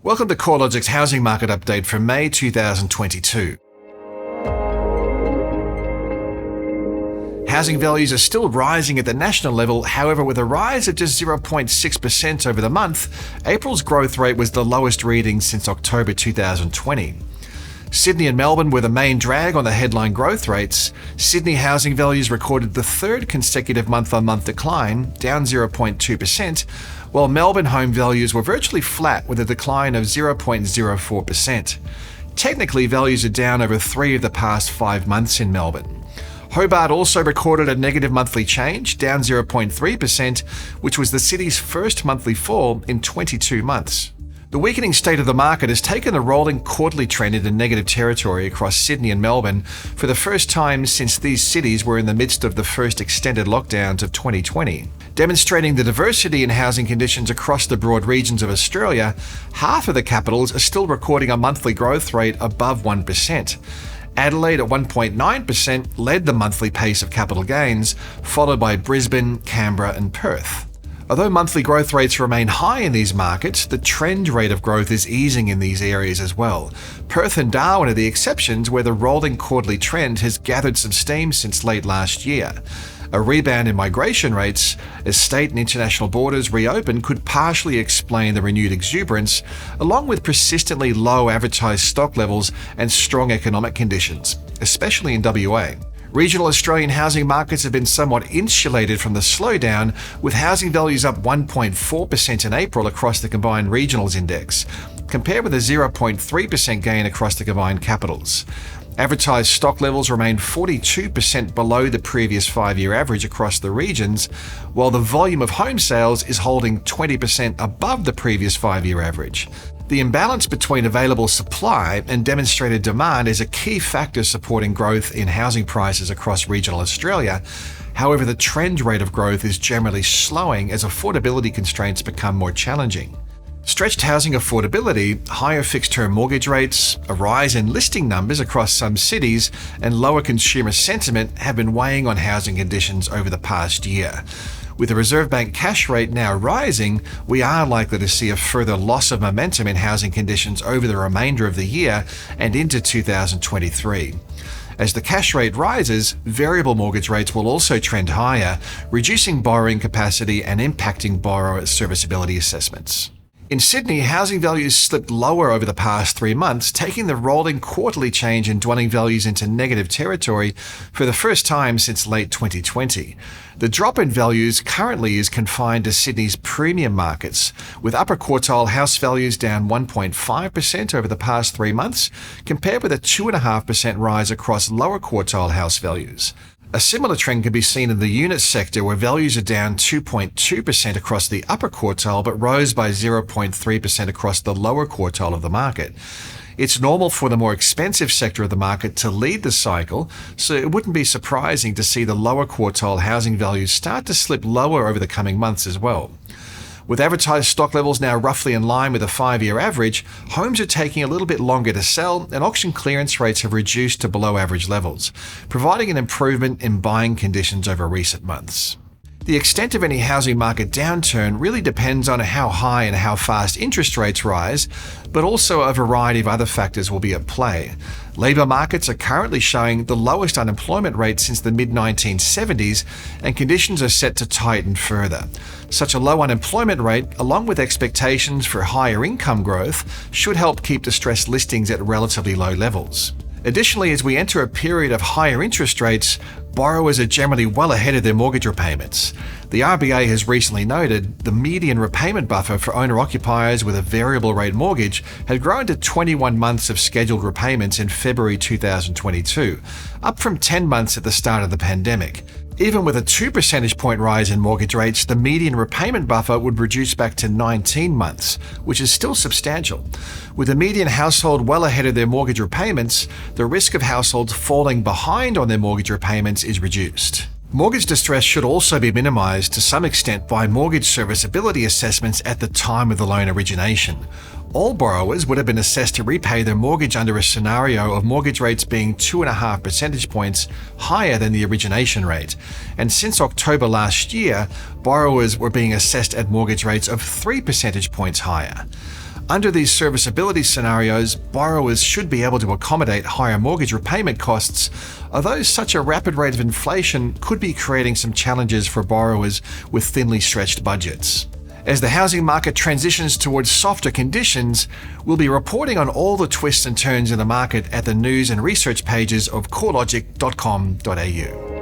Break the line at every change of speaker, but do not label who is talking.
Welcome to CoreLogic's housing market update for May 2022. Housing values are still rising at the national level, however, with a rise of just 0.6% over the month, April's growth rate was the lowest reading since October 2020. Sydney and Melbourne were the main drag on the headline growth rates. Sydney housing values recorded the third consecutive month-on-month decline, down 0.2%, while Melbourne home values were virtually flat with a decline of 0.04%. Technically, values are down over 3 of the past 5 months in Melbourne. Hobart also recorded a negative monthly change, down 0.3%, which was the city's first monthly fall in 22 months. The weakening state of the market has taken the rolling quarterly trend into negative territory across Sydney and Melbourne for the first time since these cities were in the midst of the first extended lockdowns of 2020. Demonstrating the diversity in housing conditions across the broad regions of Australia, half of the capitals are still recording a monthly growth rate above 1%. Adelaide at 1.9% led the monthly pace of capital gains, followed by Brisbane, Canberra and Perth. Although monthly growth rates remain high in these markets, the trend rate of growth is easing in these areas as well. Perth and Darwin are the exceptions where the rolling quarterly trend has gathered some steam since late last year. A rebound in migration rates as state and international borders reopen could partially explain the renewed exuberance, along with persistently low advertised stock levels and strong economic conditions, especially in WA. Regional Australian housing markets have been somewhat insulated from the slowdown, with housing values up 1.4% in April across the combined regionals index, compared with a 0.3% gain across the combined capitals. Advertised stock levels remain 42% below the previous 5-year average across the regions, while the volume of home sales is holding 20% above the previous 5-year average. The imbalance between available supply and demonstrated demand is a key factor supporting growth in housing prices across regional Australia. However, the trend rate of growth is generally slowing as affordability constraints become more challenging. Stretched housing affordability, higher fixed-term mortgage rates, a rise in listing numbers across some cities, and lower consumer sentiment have been weighing on housing conditions over the past year. With the Reserve Bank cash rate now rising, we are likely to see a further loss of momentum in housing conditions over the remainder of the year and into 2023. As the cash rate rises, variable mortgage rates will also trend higher, reducing borrowing capacity and impacting borrower serviceability assessments. In Sydney, housing values slipped lower over the past 3 months, taking the rolling quarterly change in dwelling values into negative territory for the first time since late 2020. The drop in values currently is confined to Sydney's premium markets, with upper quartile house values down 1.5% over the past 3 months, compared with a 2.5% rise across lower quartile house values. A similar trend can be seen in the unit sector, where values are down 2.2% across the upper quartile but rose by 0.3% across the lower quartile of the market. It's normal for the more expensive sector of the market to lead the cycle, so it wouldn't be surprising to see the lower quartile housing values start to slip lower over the coming months as well. With advertised stock levels now roughly in line with a 5-year average, homes are taking a little bit longer to sell and auction clearance rates have reduced to below average levels, providing an improvement in buying conditions over recent months. The extent of any housing market downturn really depends on how high and how fast interest rates rise, but also a variety of other factors will be at play. Labour markets are currently showing the lowest unemployment rate since the mid-1970s, and conditions are set to tighten further. Such a low unemployment rate, along with expectations for higher income growth, should help keep distressed listings at relatively low levels. Additionally, as we enter a period of higher interest rates, borrowers are generally well ahead of their mortgage repayments. The RBA has recently noted the median repayment buffer for owner-occupiers with a variable rate mortgage had grown to 21 months of scheduled repayments in February 2022, up from 10 months at the start of the pandemic. Even with a 2 percentage point rise in mortgage rates, the median repayment buffer would reduce back to 19 months, which is still substantial. With a median household well ahead of their mortgage repayments, the risk of households falling behind on their mortgage repayments is reduced. Mortgage distress should also be minimised to some extent by mortgage serviceability assessments at the time of the loan origination. All borrowers would have been assessed to repay their mortgage under a scenario of mortgage rates being 2.5 percentage points higher than the origination rate. And since October last year, borrowers were being assessed at mortgage rates of 3 percentage points higher. Under these serviceability scenarios, borrowers should be able to accommodate higher mortgage repayment costs, although such a rapid rate of inflation could be creating some challenges for borrowers with thinly stretched budgets. As the housing market transitions towards softer conditions, we'll be reporting on all the twists and turns in the market at the news and research pages of CoreLogic.com.au.